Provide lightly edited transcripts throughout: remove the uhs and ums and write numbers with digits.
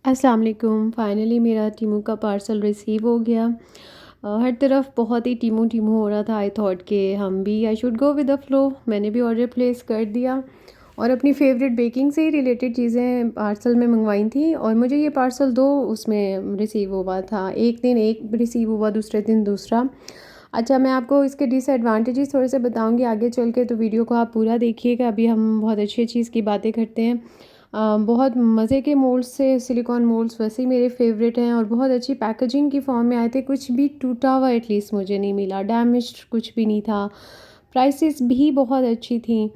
अस्सलाम वालेकुम। फ़ाइनली मेरा टीमू का पार्सल रिसीव हो गया। हर तरफ बहुत ही टीमू टीमू हो रहा था। आई थॉट कि हम भी I should go with the flow. मैंने भी ऑर्डर प्लेस कर दिया और अपनी फ़ेवरेट बेकिंग से ही रिलेटेड चीज़ें पार्सल में मंगवाई थी और मुझे ये पार्सल 2 उसमें रिसीव हुआ था। एक दिन एक रिसीव हुआ, दूसरे दिन दूसरा। अच्छा, मैं आपको इसके डिसएडवांटेजेस थोड़े से बताऊँगी आगे चल के, तो वीडियो को आप पूरा देखिएगा। अभी हम बहुत अच्छी चीज़ की बातें करते हैं। बहुत मज़े के मोल्ड्स से, सिलिकॉन मोल्ड्स वैसे ही मेरे फेवरेट हैं और बहुत अच्छी पैकेजिंग की फॉर्म में आए थे। कुछ भी टूटा हुआ एटलीस्ट मुझे नहीं मिला, डैमेज्ड कुछ भी नहीं था। प्राइसेस भी बहुत अच्छी थी।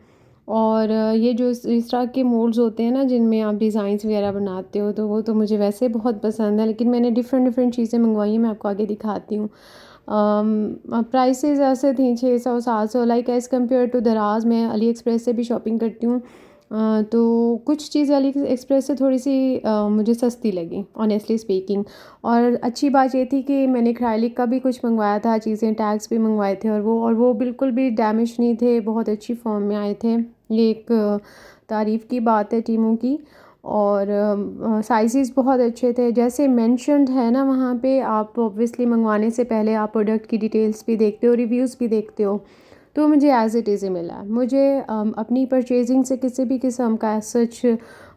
और ये जो इस तरह के मोल्ड्स होते हैं ना जिनमें आप डिज़ाइंस वगैरह बनाते हो, तो वो तो मुझे वैसे बहुत पसंद है। लेकिन मैंने डिफरेंट डिफरेंट चीज़ें मंगवाई हैं, मैं आपको आगे दिखाती हूँ। प्राइसेस ऐसे थी 600 700, लाइक एज़ कम्पेयर टू दराज। मैं अली एक्सप्रेस से भी शॉपिंग करती हूँ। तो कुछ चीज़ें अली एक्सप्रेस से थोड़ी सी मुझे सस्ती लगी, ऑनेस्टली स्पीकिंग। और अच्छी बात ये थी कि मैंने एक्राइलिक का भी कुछ मंगवाया था, चीज़ें टैग्स भी मंगवाए थे और वो बिल्कुल भी डैमेज नहीं थे, बहुत अच्छी फॉर्म में आए थे। ये एक तारीफ़ की बात है टीमू की। और साइज़ेस बहुत अच्छे थे, जैसे मेंशन्ड है ना वहाँ पे। आप ऑब्वियसली मंगवाने से पहले आप प्रोडक्ट की डिटेल्स भी देखते हो, रिव्यूज़ भी देखते हो। तो मुझे एज़ इट इज़ ही मिला। मुझे अपनी परचेजिंग से किसी भी किस्म का सच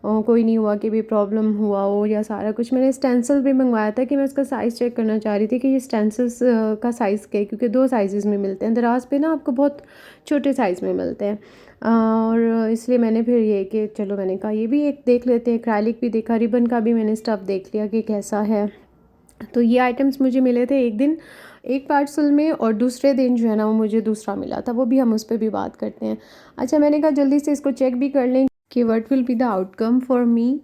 कोई नहीं हुआ कि भी प्रॉब्लम हुआ हो या सारा कुछ। मैंने स्टेंसिल भी मंगवाया था कि मैं उसका साइज़ चेक करना चाह रही थी कि ये स्टेंसिल्स का साइज़ क्या है, क्योंकि 2 साइज़ेस में मिलते हैं। दराज पे ना आपको बहुत छोटे साइज़ में मिलते हैं। और इसलिए मैंने फिर ये कि चलो, मैंने कहा ये भी एक देख लेते हैं। एक्राइलिक भी देखा, रिबन का भी मैंने स्टफ़ देख लिया कि कैसा है। तो ये आइटम्स मुझे मिले थे एक दिन एक पार्सल में, और दूसरे दिन जो है ना वो मुझे दूसरा मिला था। वो भी हम उस पर भी बात करते हैं। अच्छा, मैंने कहा जल्दी से इसको चेक भी कर लें कि what will be the outcome for me.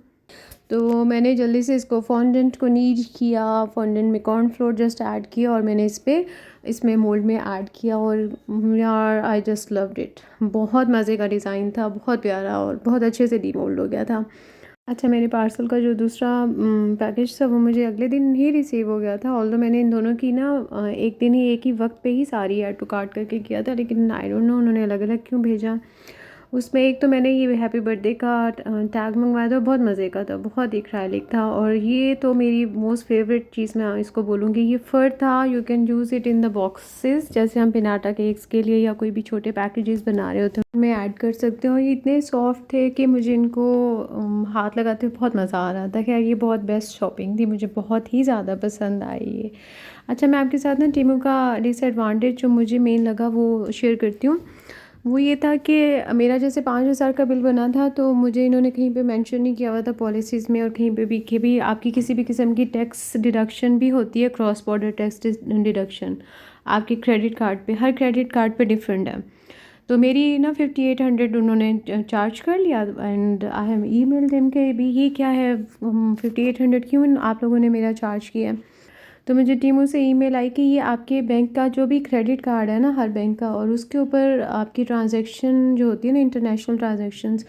तो मैंने जल्दी से इसको फॉन्डेंट को नीड किया, फॉन्डेंट में कॉर्नफ्लोर जस्ट ऐड किया और मैंने इसमें मोल्ड में ऐड किया। और यार, आई जस्ट लव्ड इट। बहुत मज़े का डिज़ाइन था, बहुत प्यारा और बहुत अच्छे से डीमोल्ड हो गया था। अच्छा, मेरे पार्सल का जो दूसरा पैकेज था वो मुझे अगले दिन ही रिसीव हो गया था। ऑल्दो मैंने इन दोनों की ना एक दिन ही, एक ही वक्त पे ही सारी ऐड टू कार्ट करके किया था, लेकिन आई डोंट नो उन्होंने अलग अलग क्यों भेजा। उसमें एक तो मैंने ये हैप्पी बर्थडे का टैग मंगवाया था, बहुत मज़े का था, बहुत ही एक्राइलिक था। और ये तो मेरी मोस्ट फेवरेट चीज़ मैं इसको बोलूँगी, ये फर था। You can use it in the boxes, जैसे हम पिनाटा केक्स के लिए या कोई भी छोटे पैकेजेस बना रहे होते हैं, मैं ऐड कर सकती हूँ। ये इतने सॉफ्ट थे कि मुझे इनको हाथ लगाते हुए बहुत मज़ा आ रहा था। खैर, ये बहुत बेस्ट शॉपिंग थी, मुझे बहुत ही ज़्यादा पसंद आई ये। अच्छा, मैं आपके साथ ना टीमू का डिसएडवांटेज जो मुझे मेन लगा वो शेयर करती हूँ। वो ये था कि मेरा जैसे 5,000 का बिल बना था, तो मुझे इन्होंने कहीं पे मेंशन नहीं किया हुआ था पॉलिसीज़ में, और कहीं पे भी कि भी आपकी किसी भी किस्म की टैक्स डिडक्शन भी होती है, क्रॉस बॉर्डर टैक्स डिडक्शन आपके क्रेडिट कार्ड पे, हर क्रेडिट कार्ड पे डिफरेंट है। तो मेरी ना 5800 उन्होंने चार्ज कर लिया। And I have emailed them कि भी ये क्या है, 5800 क्यों आप लोगों ने मेरा चार्ज किया है। तो मुझे टीमों से ईमेल आई कि ये आपके बैंक का जो भी क्रेडिट कार्ड है ना, हर बैंक का, और उसके ऊपर आपकी ट्रांजैक्शन जो होती है ना, इंटरनेशनल ट्रांजैक्शंस,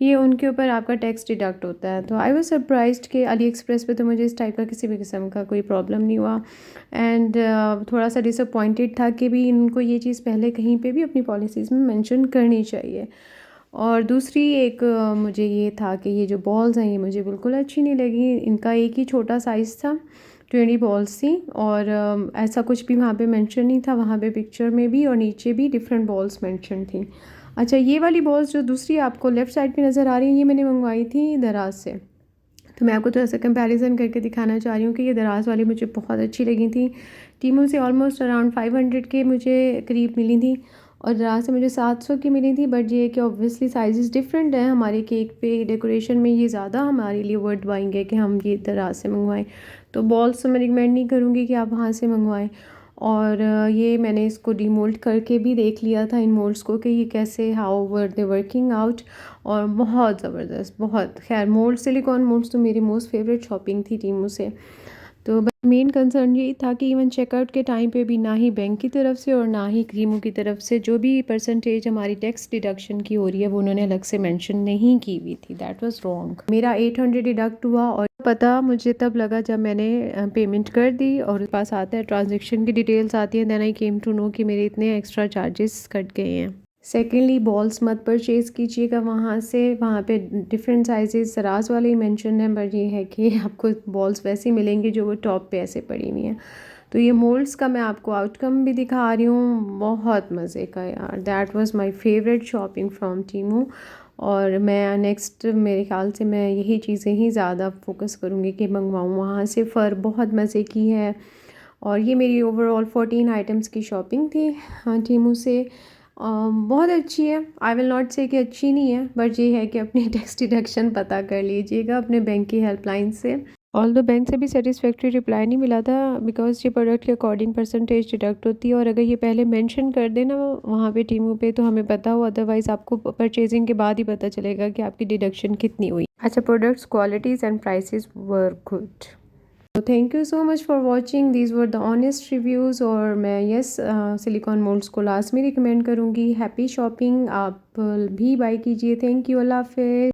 ये उनके ऊपर आपका टैक्स डिडक्ट होता है। तो आई वाज सरप्राइज्ड कि अली एक्सप्रेस पे तो मुझे इस टाइप का किसी भी किस्म का कोई प्रॉब्लम नहीं हुआ। एंड थोड़ा सा डिसअपॉइंटेड था कि भी इनको ये चीज़ पहले कहीं पे भी अपनी पॉलिसीज़ में मेंशन करनी चाहिए। और दूसरी एक मुझे ये था कि ये जो बॉल्स हैं ये मुझे बिल्कुल अच्छी नहीं लगी। इनका एक ही छोटा साइज़ था, 20 बॉल्स थी, और ऐसा कुछ भी वहाँ पे मेंशन नहीं था, वहाँ पे पिक्चर में भी और नीचे भी डिफरेंट बॉल्स मेंशन थी। अच्छा, ये वाली बॉल्स जो दूसरी आपको लेफ़्ट साइड पे नज़र आ रही हैं, ये मैंने मंगवाई थी दराज से। तो मैं आपको थोड़ा सा कंपैरिजन करके दिखाना चाह रही हूँ कि ये दराज वाली मुझे बहुत अच्छी लगी थी। टीमू से ऑलमोस्ट अराउंड 500 के मुझे करीब मिली थी, और दराज से मुझे 700 की मिली थी। बट ये कि ऑब्वियसली साइजेस डिफरेंट हैं, हमारे केक पे डेकोरेशन में ये ज़्यादा हमारे लिए वर्थ बाइंग है कि हम ये दराज से मंगवाएं। तो बॉल्स तो मैं रिकमेंड नहीं करूँगी कि आप वहाँ से मंगवाएं। और ये मैंने इसको डीमोल्ड करके भी देख लिया था इन मोल्ड्स को कि ये कैसे, how were they working out. और बहुत ज़बरदस्त, बहुत। खैर, मोल्ड, सिलिकॉन मोल्ड्स तो मेरी मोस्ट फेवरेट शॉपिंग थी टीमू से। तो मेन कंसर्न यही था कि इवन चेकआउट के टाइम पे भी ना ही बैंक की तरफ से और ना ही क्रीमो की तरफ से जो भी परसेंटेज हमारी टैक्स डिडक्शन की हो रही है वो उन्होंने अलग से मेंशन नहीं की हुई थी। That was wrong. मेरा 800 डिडक्ट हुआ, और पता मुझे तब लगा जब मैंने पेमेंट कर दी और पास आता है ट्रांजेक्शन की डिटेल्स आती हैं, then I came to know कि मेरे इतने एक्स्ट्रा चार्जेस कट गए हैं। सेकेंडली बॉल्स मत परचेज़ कीजिएगा वहाँ से, वहाँ पे डिफरेंट साइजेस दराज वाले ही मेंशन हैं, बट ये है कि आपको बॉल्स वैसे ही मिलेंगे जो वो टॉप पे ऐसे पड़ी हुई हैं। तो ये मोल्ड्स का मैं आपको आउटकम भी दिखा रही हूँ, बहुत मज़े का यार, that was my favourite shopping from Temu. और मैं नेक्स्ट मेरे ख्याल से मैं यही चीज़ें ही ज़्यादा फोकस करूँगी कि मंगवाऊँ वहाँ से। फ़र बहुत मज़े की है। और ये मेरी ओवरऑल 14 आइटम्स की शॉपिंग थी हाँ टीमू से। बहुत अच्छी है, आई विल नॉट से कि अच्छी नहीं है, बट ये है कि अपनी टैक्स डिडक्शन पता कर लीजिएगा अपने बैंक की हेल्पलाइन से। ऑल द बैंक से भी सेटिस्फैक्ट्री रिप्लाई नहीं मिला था, बिकॉज ये प्रोडक्ट के अकॉर्डिंग परसेंटेज डिडक्ट होती है, और अगर ये पहले मेंशन कर देना वहाँ पे टीमों पे तो हमें पता हो, अदरवाइज़ आपको परचेजिंग के बाद ही पता चलेगा कि आपकी डिडक्शन कितनी हुई। अच्छा, products qualities and prices were good. Thank you so much for watching, these were the honest reviews. और मैं यस सिलिकॉन मोल्ड्स को लास्ट में रिकमेंड करूँगी। हैप्पी शॉपिंग, आप भी बाय कीजिए। थैंक यू, अल्लाह हाफ़िज़।